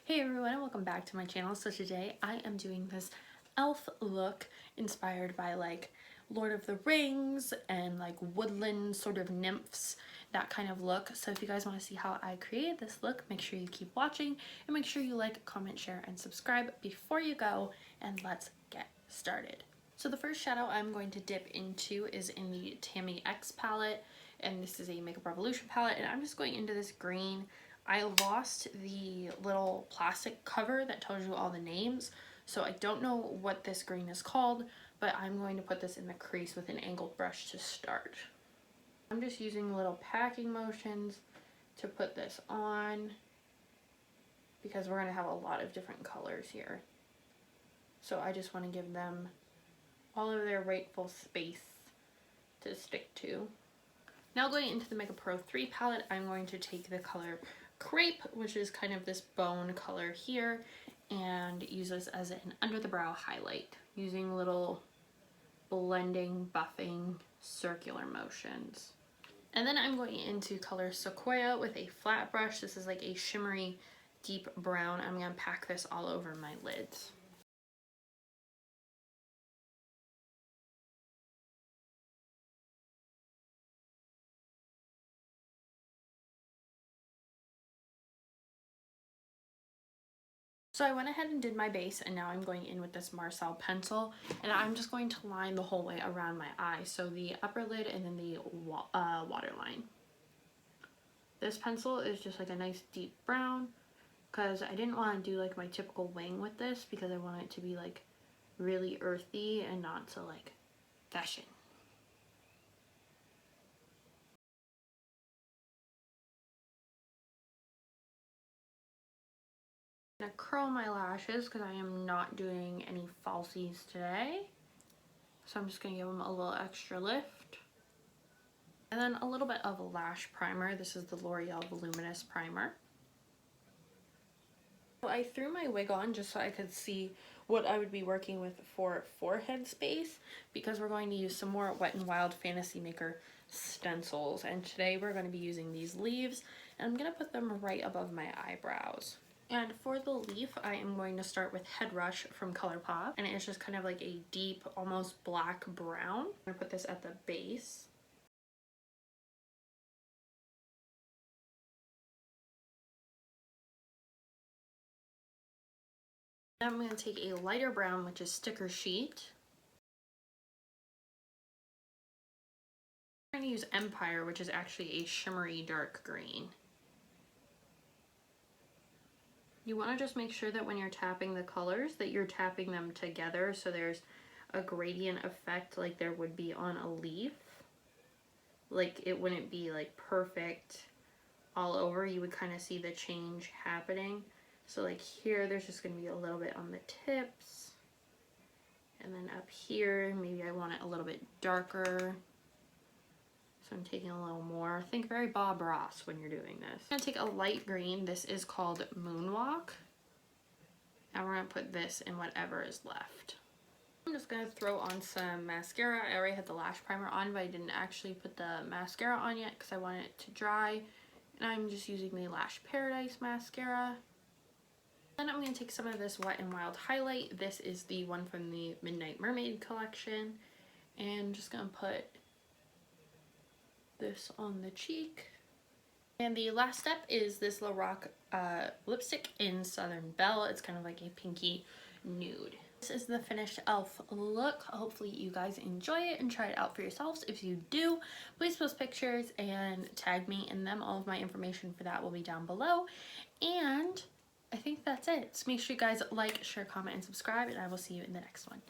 Hey everyone, and welcome back to my channel. So today I am doing this elf look inspired by like Lord of the Rings and like woodland sort of nymphs, that kind of look. So if you guys want to see how I created this look, make sure you keep watching and make sure you like, comment, share, and subscribe before you go, and let's get started. So the first shadow I'm going to dip into is in the Tammy X palette, and this is a Makeup Revolution palette, and I'm just going into this green. I lost the little plastic cover that tells you all the names, so I don't know what this green is called, but I'm going to put this in the crease with an angled brush to start. I'm just using little packing motions to put this on because we're going to have a lot of different colors here. So I just want to give them all of their rightful space to stick to. Now going into the Makeup Pro 3 palette, I'm going to take the color Crepe, which is kind of this bone color here, and use this as an under the brow highlight using little blending, buffing, circular motions. And then I'm going into color Sequoia with a flat brush. This is like a shimmery deep brown. I'm going to pack this all over my lids. So I went ahead and did my base, and now I'm going in with this Marcel pencil, and I'm just going to line the whole way around my eye, so the upper lid and then the waterline. This pencil is just like a nice deep brown because I didn't want to do like my typical wing with this because I want it to be like really earthy and not so like fashion. I'm gonna curl my lashes because I am not doing any falsies today. So I'm just gonna give them a little extra lift. And then a little bit of a lash primer. This is the L'Oreal Voluminous Primer. I threw my wig on just so I could see what I would be working with for forehead space, because we're going to use some more Wet n Wild Fantasy Maker stencils, and today we're going to be using these leaves, and I'm going to put them right above my eyebrows. And for the leaf, I am going to start with Head Rush from ColourPop, and it's just kind of like a deep, almost black brown. I'm going to put this at the base. Now I'm going to take a lighter brown, which is Sticker Sheet. I'm going to use Empire, which is actually a shimmery dark green. You want to just make sure that when you're tapping the colors that you're tapping them together so there's a gradient effect like there would be on a leaf. Like it wouldn't be like perfect all over. You would kind of see the change happening. So like here there's just going to be a little bit on the tips. And then up here maybe I want it a little bit darker. So I'm taking a little more. Think very Bob Ross when you're doing this. I'm going to take a light green. This is called Moonwalk. And we're going to put this in whatever is left. I'm just going to throw on some mascara. I already had the lash primer on, but I didn't actually put the mascara on yet because I want it to dry. And I'm just using the Lash Paradise mascara. Then I'm going to take some of this Wet n Wild highlight. This is the one from the Midnight Mermaid collection. And just going to put this on the cheek. And the last step is this Lorac lipstick in Southern Belle. It's kind of like a pinky nude. This is the finished elf look. Hopefully you guys enjoy it and try it out for yourselves. If you do, please post pictures and tag me in them. All of my information for that will be down below. And I think that's it. So make sure you guys like, share, comment, and subscribe, and I will see you in the next one.